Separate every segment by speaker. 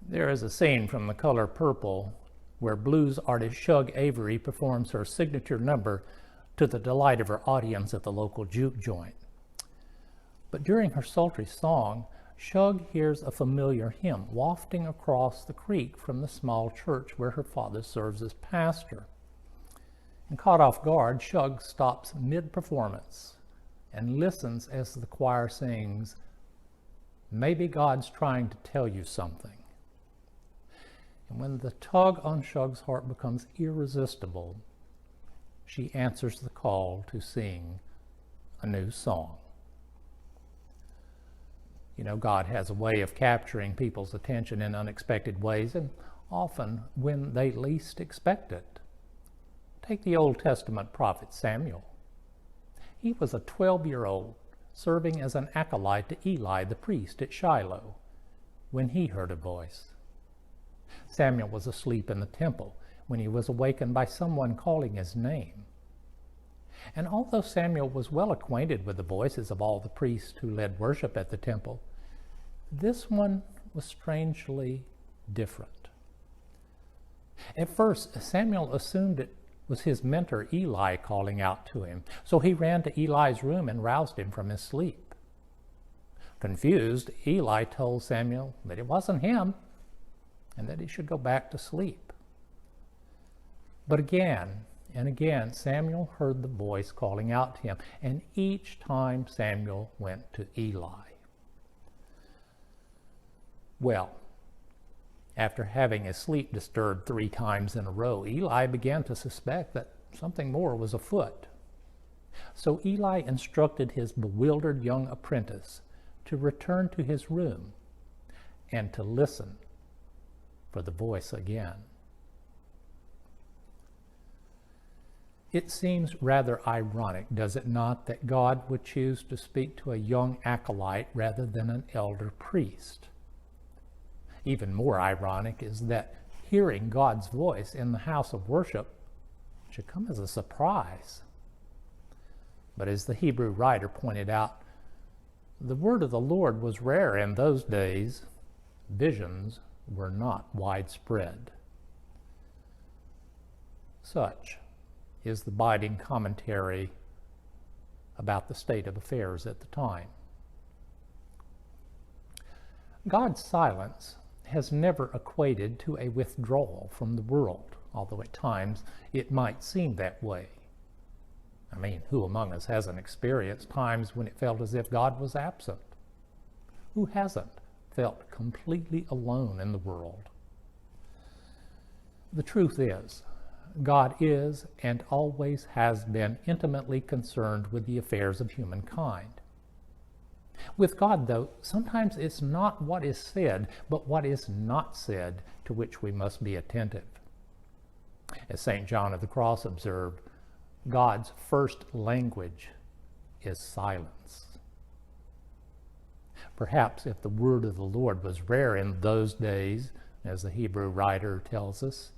Speaker 1: There is a scene from The Color Purple where blues artist Shug Avery performs her signature number to the delight of her audience at the local juke joint. But during her sultry song, Shug hears a familiar hymn wafting across the creek from the small church where her father serves as pastor. And caught off guard, Shug stops mid-performance and listens as the choir sings, "Maybe God's trying to tell you something." And when the tug on Shug's heart becomes irresistible, she answers the call to sing a new song. You know, God has a way of capturing people's attention in unexpected ways, and often when they least expect it. Take the Old Testament prophet Samuel. He was a 12-year-old serving as an acolyte to Eli the priest at Shiloh when he heard a voice. Samuel was asleep in the temple when he was awakened by someone calling his name. And although Samuel was well acquainted with the voices of all the priests who led worship at the temple, this one was strangely different. At first, Samuel assumed it was his mentor Eli calling out to him, so he ran to Eli's room and roused him from his sleep. Confused, Eli told Samuel that it wasn't him and that he should go back to sleep. But again and again, Samuel heard the voice calling out to him, and each time Samuel went to Eli. Well, after having his sleep disturbed 3 times in a row, Eli began to suspect that something more was afoot. So Eli instructed his bewildered young apprentice to return to his room and to listen for the voice again. It seems rather ironic, does it not, that God would choose to speak to a young acolyte rather than an elder priest? Even more ironic is that hearing God's voice in the house of worship should come as a surprise. But as the Hebrew writer pointed out, the word of the Lord was rare in those days. Visions were not widespread. Such is the biting commentary about the state of affairs at the time. God's silence has never equated to a withdrawal from the world, although at times it might seem that way. I mean, who among us hasn't experienced times when it felt as if God was absent? Who hasn't felt completely alone in the world? The truth is, God is and always has been intimately concerned with the affairs of humankind. With God, though, sometimes it's not what is said, but what is not said to which we must be attentive. As St. John of the Cross observed, God's first language is silence. Perhaps if the word of the Lord was rare in those days, as the Hebrew writer tells us,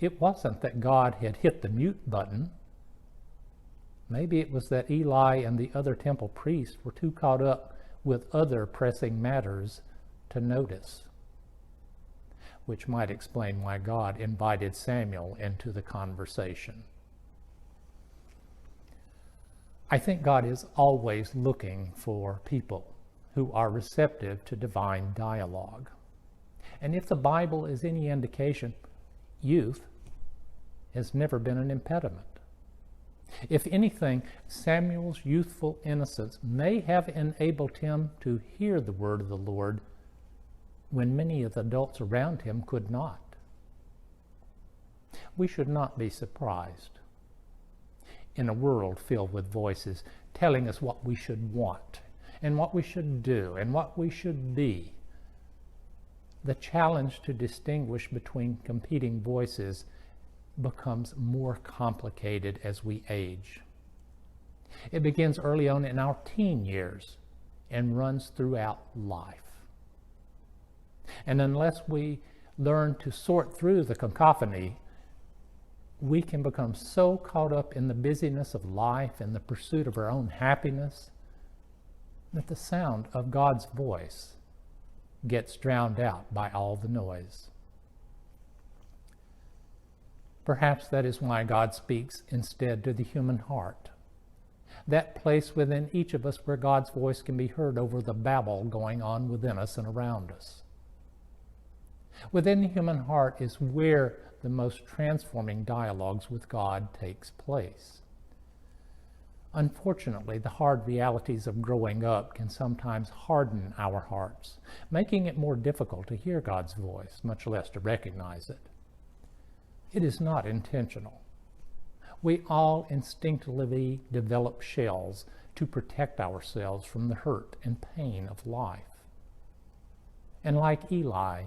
Speaker 1: it wasn't that God had hit the mute button. Maybe it was that Eli and the other temple priests were too caught up with other pressing matters to notice, which might explain why God invited Samuel into the conversation. I think God is always looking for people who are receptive to divine dialogue. And if the Bible is any indication, youth has never been an impediment. If anything, Samuel's youthful innocence may have enabled him to hear the word of the Lord when many of the adults around him could not. We should not be surprised in a world filled with voices telling us what we should want and what we should do and what we should be. The challenge to distinguish between competing voices becomes more complicated as we age. It begins early on in our teen years and runs throughout life. And unless we learn to sort through the cacophony, we can become so caught up in the busyness of life and the pursuit of our own happiness that the sound of God's voice gets drowned out by all the noise. Perhaps that is why God speaks instead to the human heart, that place within each of us where God's voice can be heard over the babble going on within us and around us. Within the human heart is where the most transforming dialogues with God takes place. Unfortunately, the hard realities of growing up can sometimes harden our hearts, making it more difficult to hear God's voice, much less to recognize it. It is not intentional. We all instinctively develop shells to protect ourselves from the hurt and pain of life. And like Eli,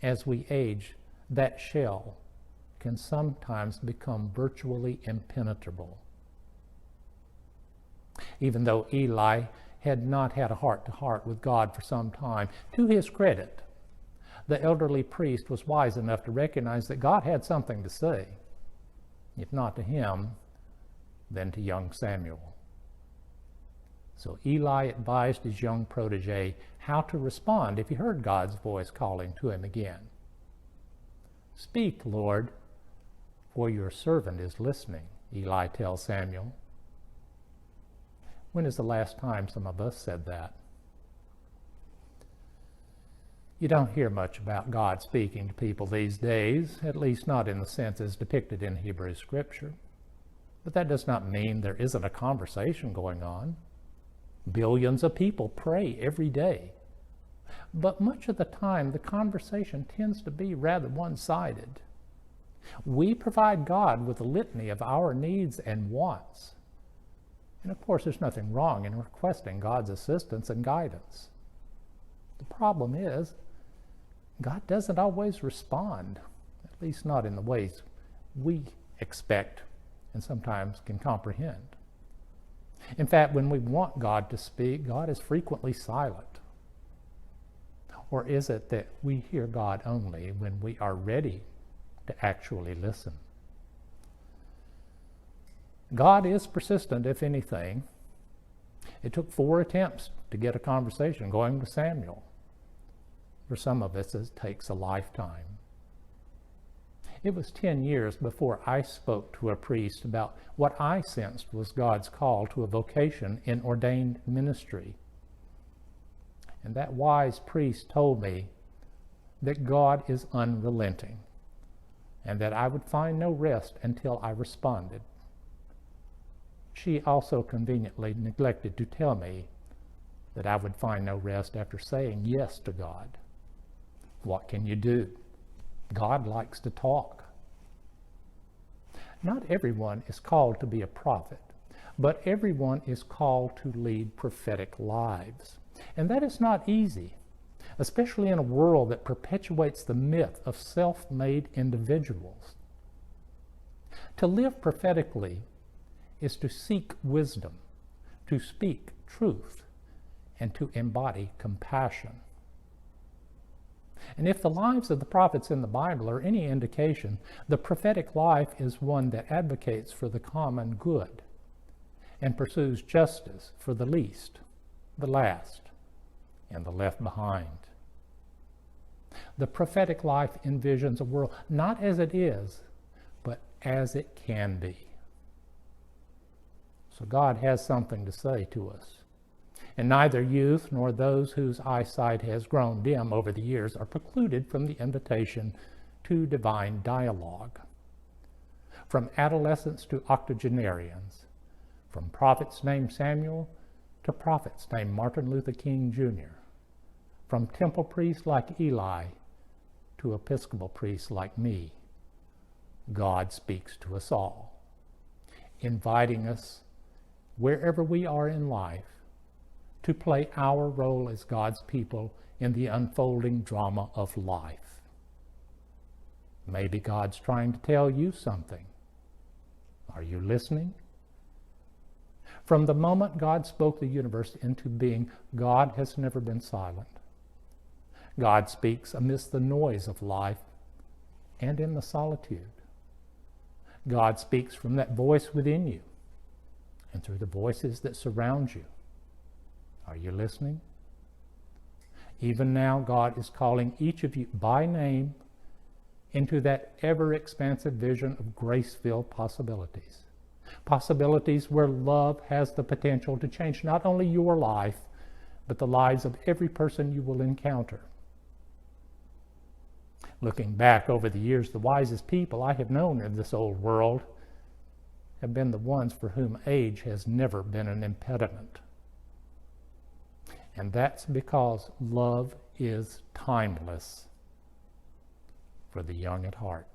Speaker 1: as we age, that shell can sometimes become virtually impenetrable. Even though Eli had not had a heart-to-heart with God for some time, to his credit, the elderly priest was wise enough to recognize that God had something to say, if not to him, then to young Samuel. So Eli advised his young protege how to respond if he heard God's voice calling to him again. "Speak, Lord, for your servant is listening," Eli tells Samuel. When is the last time some of us said that? You don't hear much about God speaking to people these days, at least not in the sense as depicted in Hebrew Scripture. But that does not mean there isn't a conversation going on. Billions of people pray every day. But much of the time, the conversation tends to be rather one-sided. We provide God with a litany of our needs and wants. And of course, there's nothing wrong in requesting God's assistance and guidance. The problem is, God doesn't always respond, at least not in the ways we expect and sometimes can comprehend. In fact, when we want God to speak, God is frequently silent. Or is it that we hear God only when we are ready to actually listen? God is persistent, if anything. It took 4 attempts to get a conversation going with Samuel. For some of us, it takes a lifetime. It was 10 years before I spoke to a priest about what I sensed was God's call to a vocation in ordained ministry. And that wise priest told me that God is unrelenting and that I would find no rest until I responded. She also conveniently neglected to tell me that I would find no rest after saying yes to God. What can you do? God likes to talk. Not everyone is called to be a prophet, but everyone is called to lead prophetic lives. And that is not easy, especially in a world that perpetuates the myth of self-made individuals. To live prophetically is to seek wisdom, to speak truth, and to embody compassion. And if the lives of the prophets in the Bible are any indication, the prophetic life is one that advocates for the common good and pursues justice for the least, the last, and the left behind. The prophetic life envisions a world not as it is, but as it can be. So God has something to say to us. And neither youth nor those whose eyesight has grown dim over the years are precluded from the invitation to divine dialogue. From adolescents to octogenarians, from prophets named Samuel to prophets named Martin Luther King Jr., from temple priests like Eli to Episcopal priests like me, God speaks to us all, inviting us, wherever we are in life, to play our role as God's people in the unfolding drama of life. Maybe God's trying to tell you something. Are you listening? From the moment God spoke the universe into being, God has never been silent. God speaks amidst the noise of life and in the solitude. God speaks from that voice within you and through the voices that surround you. Are you listening? Even now, God is calling each of you by name into that ever-expansive vision of grace-filled possibilities. Possibilities where love has the potential to change not only your life, but the lives of every person you will encounter. Looking back over the years, the wisest people I have known in this old world have been the ones for whom age has never been an impediment. And that's because love is timeless for the young at heart.